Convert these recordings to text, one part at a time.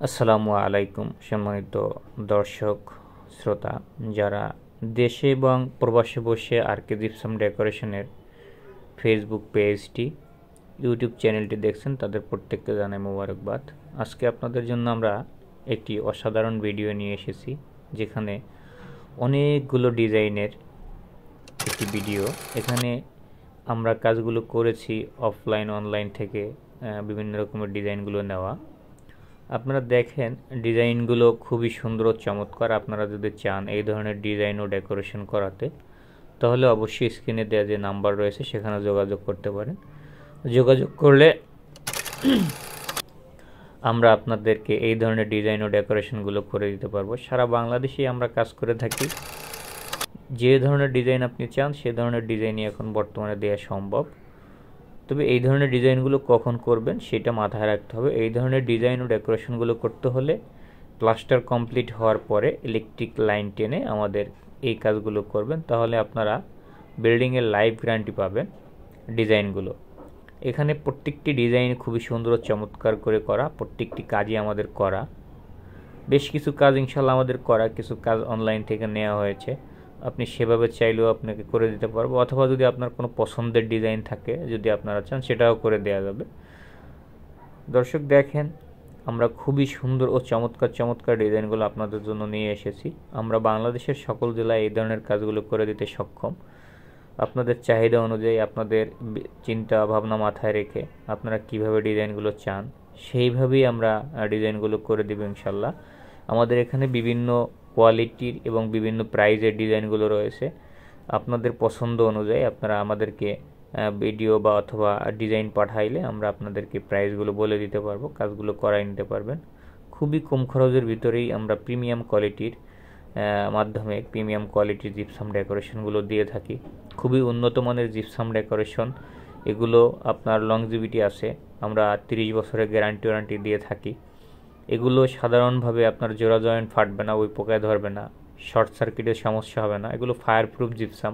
আসসালামু আলাইকুম সম্মানিত দর্শক শ্রোতা, যারা দেশে এবং প্রবাসে বসে আরকে জিপসাম ডেকোরেশনের ফেসবুক পেজটি, ইউটিউব চ্যানেলটি দেখছেন, তাদের প্রত্যেককে জানাই মোবারকবাদ। আজকে আপনাদের জন্য আমরা একটি অসাধারণ ভিডিও নিয়ে এসেছি, যেখানে অনেকগুলো ডিজাইনের একটি ভিডিও। এখানে আমরা কাজগুলো করেছি অফলাইন অনলাইন থেকে, বিভিন্ন রকমের ডিজাইনগুলো নেওয়া। আপনারা দেখেন ডিজাইনগুলো খুবই সুন্দর ও চমৎকার। আপনারা যদি চান এই ধরনের ডিজাইন ও ডেকোরেশন করাতে, তাহলে অবশ্যই স্ক্রিনে দেওয়া যে নাম্বার রয়েছে সেখানে যোগাযোগ করতে পারেন। যোগাযোগ করলে আমরা আপনাদেরকে এই ধরনের ডিজাইন ও ডেকোরেশনগুলো করে দিতে পারবো। সারা বাংলাদেশেই আমরা কাজ করে থাকি। যে ধরনের ডিজাইন আপনি চান সে ধরনের ডিজাইনই এখন বর্তমানে দেওয়া সম্ভব। তবে এই ধরনের ডিজাইনগুলো কখন করবেন সেটা মাথায় রাখতে হবে। এই ধরনের ডিজাইন ও ডেকোরেশনগুলো করতে হলে প্লাস্টার কমপ্লিট হওয়ার পরে ইলেকট্রিক লাইন টেনে আমাদের এই কাজগুলো করবেন, তাহলে আপনারা বিল্ডিংয়ের লাইফ গ্যারান্টি পাবেন। ডিজাইনগুলো এখানে প্রত্যেকটি ডিজাইন খুবই সুন্দর ও চমৎকার করে করা, প্রত্যেকটি কাজই আমাদের করা। বেশ কিছু কাজ ইনশাল্লাহ আমাদের করা, কিছু কাজ অনলাইন থেকে নেওয়া হয়েছে। আপনি সেভাবে চাইলেও আপনাকে করে দিতে পারবো, অথবা যদি আপনার কোনো পছন্দের ডিজাইন থাকে, যদি আপনারা চান সেটাও করে দেওয়া যাবে। দর্শক দেখেন, আমরা খুবই সুন্দর ও চমৎকার চমৎকার ডিজাইনগুলো আপনাদের জন্য নিয়ে এসেছি। আমরা বাংলাদেশের সকল জেলায় এই ধরনের কাজগুলো করে দিতে সক্ষম। আপনাদের চাহিদা অনুযায়ী, আপনাদের চিন্তা ভাবনা মাথায় রেখে আপনারা কিভাবে ডিজাইনগুলো চান সেইভাবেই আমরা ডিজাইনগুলো করে দেব ইনশাল্লাহ। আমাদের এখানে বিভিন্ন কোয়ালিটির এবং বিভিন্ন প্রাইজের ডিজাইনগুলো রয়েছে। আপনাদের পছন্দ অনুযায়ী আপনারা আমাদেরকে ভিডিও বা অথবা ডিজাইন পাঠাইলে আমরা আপনাদেরকে প্রাইসগুলো বলে দিতে পারবো, কাজগুলো করাই নিতে পারবেন। খুবই কম খরচের ভিতরেই আমরা প্রিমিয়াম কোয়ালিটির মাধ্যমে প্রিমিয়াম কোয়ালিটির জিপসাম ডেকোরেশনগুলো দিয়ে থাকি। খুবই উন্নত মানের জিপসাম ডেকোরেশন, এগুলো আপনার লংজিভিটি আছে। আমরা 30 বছরের গ্যারান্টি দিয়ে থাকি। এগুলো সাধারণভাবে আপনার জোড়া জয়েন্ট ফাটবে না, ওই পোকায় ধরবে না, শর্ট সার্কিটের সমস্যা হবে না। এগুলো fire proof gypsum.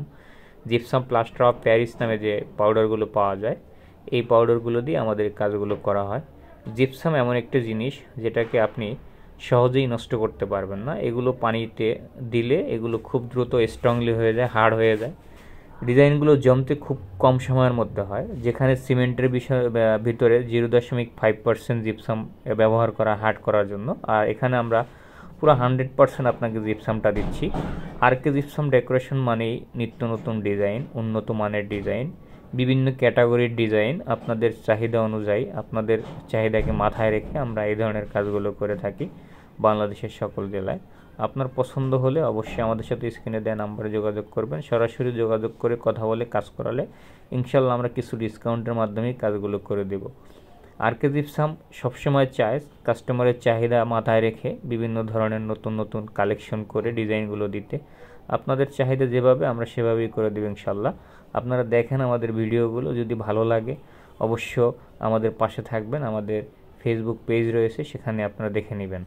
Gypsum plaster of Paris নামে যে পাউডারগুলো পাওয়া যায়, এই পাউডারগুলো দিয়ে আমাদের কাজগুলো করা হয়। জিপসাম এমন একটা জিনিস যেটাকে আপনি সহজেই নষ্ট করতে পারবেন না। এগুলো পানিতে দিলে এগুলো খুব দ্রুত স্ট্রংলি হয়ে যায়, হার্ড হয়ে যায়। ডিজাইনগুলো জমতে খুব কম সময়ের মধ্যে হয়, যেখানে সিমেন্টের ভিতরে 0.5% জিপসাম ব্যবহার করা হার্ড করার জন্য। আর এখানে আমরা পুরো 100% আপনাকে জিপসামটা দিচ্ছি। আরকে জিপসাম ডেকোরেশন মানেই নিত্য নতুন ডিজাইন, উন্নত মানের ডিজাইন, বিভিন্ন ক্যাটাগরির ডিজাইন। আপনাদের চাহিদা অনুযায়ী, আপনাদের চাহিদাকে মাথায় রেখে আমরা এই ধরনের কাজগুলো করে থাকি বাংলাদেশের সকল জেলায়। আপনার পছন্দ হলে অবশ্যই আমাদের সাথে স্ক্রিনে দেওয়া নাম্বারে যোগাযোগ করবেন। সরাসরি যোগাযোগ করে কথা বলে কাজ করালে ইনশাল্লাহ আমরা কিছু ডিসকাউন্টের মাধ্যমেই কাজগুলো করে দেব। আরকে জিপসাম সবসময় চায় কাস্টমারের চাহিদা মাথায় রেখে বিভিন্ন ধরনের নতুন নতুন কালেকশন করে ডিজাইনগুলো দিতে। আপনাদের চাহিদা যেভাবে আমরা সেভাবেই করে দেব ইনশাল্লাহ। আপনারা দেখেন আমাদের ভিডিওগুলো, যদি ভালো লাগে অবশ্য আমাদের পাশে থাকবেন। আমাদের ফেসবুক পেজ রয়েছে, সেখানে আপনারা দেখে নেবেন।